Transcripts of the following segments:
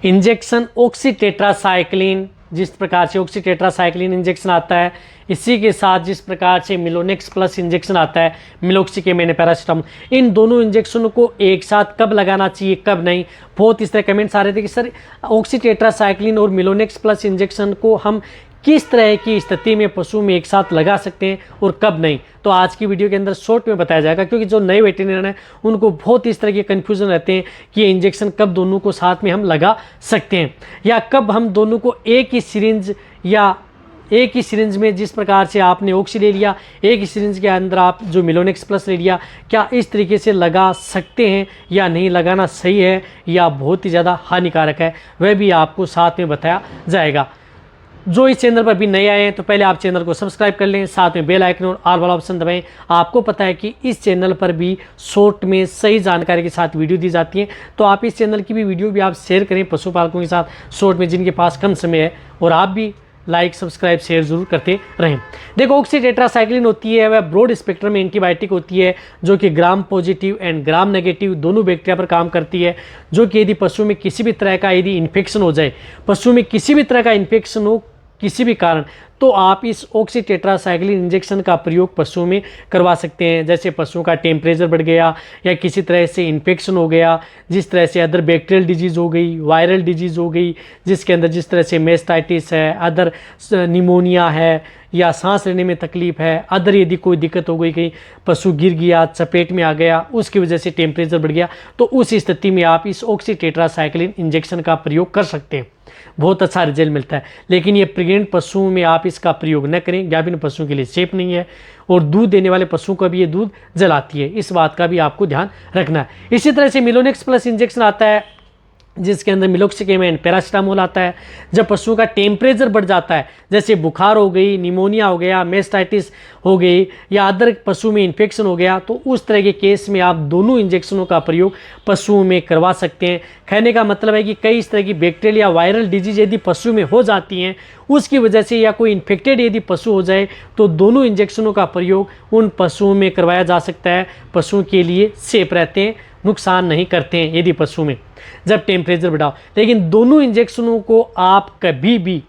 Injection oxytetracycline, जिस प्रकार से ऑक्सीटेट्रासाइक्लिन इंजेक्शन आता है, इसी के साथ जिस प्रकार से मिलोनेक्स प्लस इंजेक्शन आता है, मिलोक्सिकेम पैरासिटामोल, इन दोनों इंजेक्शनों को एक साथ कब लगाना चाहिए कब नहीं, बहुत इस तरह कमेंट्स आ रहे थे कि सर ऑक्सीटेट्रासाइक्लिन और मिलोनेक्स प्लस इंजेक्शन को हम किस तरह की स्थिति में पशु में एक साथ लगा सकते हैं और कब नहीं। तो आज की वीडियो के अंदर शॉर्ट में बताया जाएगा, क्योंकि जो नए वेटेरिनरी हैं उनको बहुत इस तरह के कन्फ्यूजन रहते हैं कि ये इंजेक्शन कब दोनों को साथ में हम लगा सकते हैं, या कब हम दोनों को एक ही सिरिंज या एक ही सिरिंज में, जिस प्रकार से आपने ऑक्सी ले लिया, एक ही सिरिंज के अंदर आप जो मिलोनेक्स प्लस ले लिया, क्या इस तरीके से लगा सकते हैं या नहीं, लगाना सही है या बहुत ही ज़्यादा हानिकारक है, वह भी आपको साथ में बताया जाएगा। जो इस चैनल पर भी नए आए हैं तो पहले आप चैनल को सब्सक्राइब कर लें, साथ में बेल आइकन और ऑल वाला ऑप्शन दबाएं। आपको पता है कि इस चैनल पर भी शॉर्ट में सही जानकारी के साथ वीडियो दी जाती है, तो आप इस चैनल की भी वीडियो भी आप शेयर करें पशुपालकों के साथ शॉर्ट में, जिनके पास कम समय है, और आप भी लाइक सब्सक्राइब शेयर जरूर करते रहें। देखो, ऑक्सीटेट्रासाइक्लिन होती है वह ब्रॉड स्पेक्ट्रम एंटीबायोटिक होती है, जो कि gram positive and gram negative दोनों बैक्टीरिया पर काम करती है, जो कि यदि पशु में किसी भी तरह का यदि इन्फेक्शन हो जाए, पशु में किसी भी तरह का इन्फेक्शन हो किसी भी कारण, तो आप इस ऑक्सीटेट्रासाइक्लिन इंजेक्शन का प्रयोग पशुओं में करवा सकते हैं। जैसे पशुओं का टेम्परेचर बढ़ गया या किसी तरह से इन्फेक्शन हो गया, जिस तरह से अदर बैक्टीरियल डिजीज़ हो गई, वायरल डिजीज़ हो गई, जिसके अंदर जिस तरह से मेस्टाइटिस है, अदर निमोनिया है, या सांस लेने में तकलीफ है, अदर यदि कोई दिक्कत हो गई, कहीं पशु गिर गया, चपेट में आ गया, उसकी वजह से टेम्परेचर बढ़ गया, तो उस स्थिति में आप इस ऑक्सीटेट्रासाइक्लिन इंजेक्शन का प्रयोग कर सकते हैं। बहुत अच्छा रिजल्ट मिलता है, लेकिन ये प्रेग्नेंट पशुओं में आप इसका प्रयोग न करें, गाभिन पशुओं के लिए सेफ नहीं है, और दूध देने वाले पशुओं का भी ये दूध जलाती है, इस बात का भी आपको ध्यान रखना है। इसी तरह से मिलोनेक्स प्लस इंजेक्शन आता है, जिसके अंदर मिलोक्सिकेम एंड पैरासिटामोल आता है। जब पशु का टेम्परेचर बढ़ जाता है, जैसे बुखार हो गई, निमोनिया हो गया, मेस्टाइटिस हो गई, या अदर पशु में इन्फेक्शन हो गया, तो उस तरह के केस में आप दोनों इंजेक्शनों का प्रयोग पशुओं में करवा सकते हैं। कहने का मतलब है कि कई इस तरह की बैक्टीरियल या वायरल डिजीज यदि पशु में हो जाती हैं, उसकी वजह से, या कोई इन्फेक्टेड यदि पशु हो जाए, तो दोनों इंजेक्शनों का प्रयोग उन पशुओं में करवाया जा सकता है। पशुओं के लिए सेफ रहते हैं, नुकसान नहीं करते हैं यदि पशु में जब टेम्परेचर बढ़ाओ। लेकिन दोनों इंजेक्शनों को आप कभी भी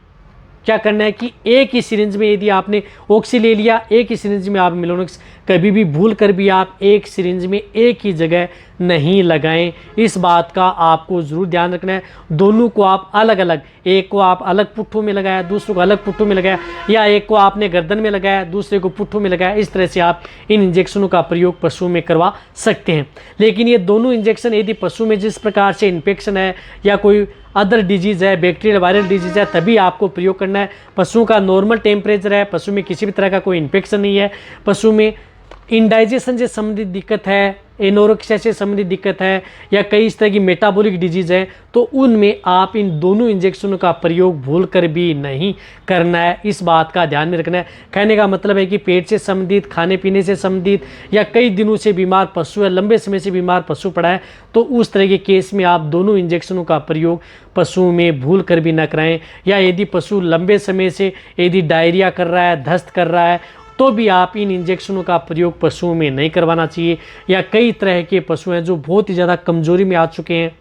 क्या करना है कि एक ही सिरिंज में यदि आपने ऑक्सी ले लिया, एक ही सिरिंज में आप मिलोनेक्स, कभी भी भूल कर भी आप एक सिरिंज में एक ही जगह नहीं लगाएं। इस बात का आपको ज़रूर ध्यान रखना है। दोनों को आप अलग अलग, एक को आप अलग पुट्ठों में लगाया, दूसरे को अलग पुट्ठों में लगाया, या एक को आपने गर्दन में लगाया, दूसरे को पुट्ठों में लगाया, इस तरह से आप इन इंजेक्शनों का प्रयोग पशुओं में करवा सकते हैं। लेकिन ये दोनों इंजेक्शन यदि पशु में जिस प्रकार से इन्फेक्शन है या कोई अदर डिजीज़ है, बैक्टीरियल वायरल डिजीज़ है, तभी आपको प्रयोग करना है। पशुओं का नॉर्मल टेम्परेचर है, पशु में किसी भी तरह का कोई इन्फेक्शन नहीं है, पशु में इंडाइजेशन से संबंधित दिक्कत है, एनोरेक्सिया से संबंधित दिक्कत है, या कई इस तरह की मेटाबॉलिक डिजीज़ है, तो उनमें आप इन दोनों इंजेक्शनों का प्रयोग भूल कर भी नहीं करना है। इस बात का ध्यान में रखना है। कहने का मतलब है कि पेट से संबंधित, खाने पीने से संबंधित, या कई दिनों से बीमार पशु है, लंबे समय से बीमार पशु पड़ा है, तो उस तरह के केस में आप दोनों इंजेक्शनों का प्रयोग पशुओं में भूल कर भी न कराएं। या यदि पशु लंबे समय से यदि डायरिया कर रहा है, दस्त कर रहा है, तो भी आप इन इंजेक्शनों का प्रयोग पशुओं में नहीं करवाना चाहिए। या कई तरह के पशु हैं जो बहुत ही ज़्यादा कमजोरी में आ चुके हैं,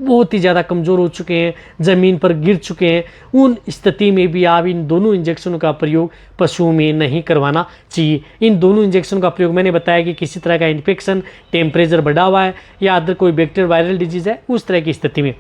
बहुत ही ज़्यादा कमज़ोर हो चुके हैं, ज़मीन पर गिर चुके हैं, उन स्थिति में भी आप इन दोनों इंजेक्शनों का प्रयोग पशुओं में नहीं करवाना चाहिए। इन दोनों इंजेक्शन का प्रयोग, मैंने बताया कि किसी तरह का इन्फेक्शन, टेम्परेचर बढ़ा हुआ है, या अदर कोई बैक्टीरियल वायरल डिजीज़ है, उस तरह की स्थिति में,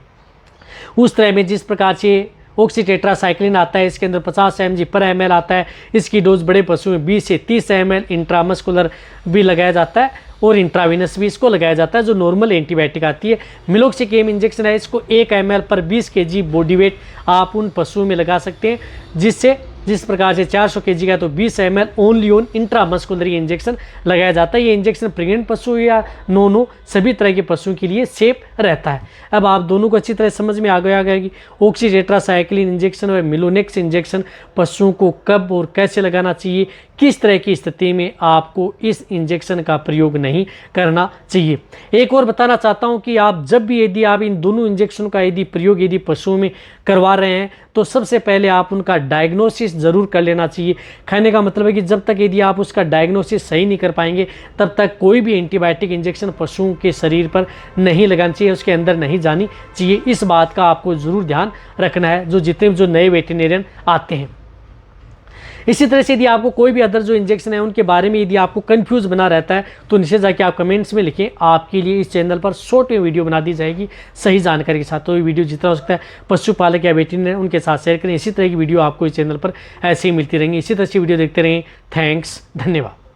उस तरह में जिस प्रकार से ऑक्सीटेट्रासाइक्लिन आता है, इसके अंदर 50 mg पर ml आता है। इसकी डोज बड़े पशु में 20 से 30 ml इंट्रामस्कुलर भी लगाया जाता है, और इंट्रावीनस भी इसको लगाया जाता है, जो नॉर्मल एंटीबायोटिक आती है। मिलोक्सिकेम इंजेक्शन है, इसको 1 ml पर 20 kg बॉडी वेट आप उन पशुओं में लगा सकते हैं, जिससे जिस प्रकार से 400 kg का तो 20 ml only on intramuscular injection लगाया जाता है। ये इंजेक्शन प्रेग्नेंट पशु या नोनो सभी तरह के पशुओं के लिए सेफ रहता है। अब आप दोनों को अच्छी तरह समझ में आ गया कि ऑक्सीटेट्रासाइक्लिन इंजेक्शन और मिलोनेक्स इंजेक्शन पशुओं को कब और कैसे लगाना चाहिए, किस तरह की स्थिति में आपको इस इंजेक्शन का प्रयोग नहीं करना चाहिए। एक और बताना चाहता हूं कि आप जब भी यदि आप इन दोनों इंजेक्शन का यदि प्रयोग यदि पशुओं में करवा रहे हैं तो सबसे पहले आप उनका डायग्नोसिस ज़रूर कर लेना चाहिए। कहने का मतलब है कि जब तक यदि आप उसका डायग्नोसिस सही नहीं कर पाएंगे तब तक कोई भी एंटीबायोटिक इंजेक्शन पशुओं के शरीर पर नहीं लगाना चाहिए, उसके अंदर नहीं जानी चाहिए। इस बात का आपको ज़रूर ध्यान रखना है जितने जो नए वेटरनेरियन आते हैं। इसी तरह से यदि आपको कोई भी अदर जो इंजेक्शन है उनके बारे में यदि आपको कंफ्यूज बना रहता है तो नीचे जाके आप कमेंट्स में लिखें, आपके लिए इस चैनल पर शॉर्ट में वीडियो बना दी जाएगी सही जानकारी के साथ। तो ये वीडियो जितना हो सकता है पशुपालक या वेटरनरी उनके साथ शेयर करें। इसी तरह की वीडियो आपको इस चैनल पर ऐसे ही मिलती रहेंगी। इसी तरह से वीडियो देखते रहें। थैंक्स, धन्यवाद।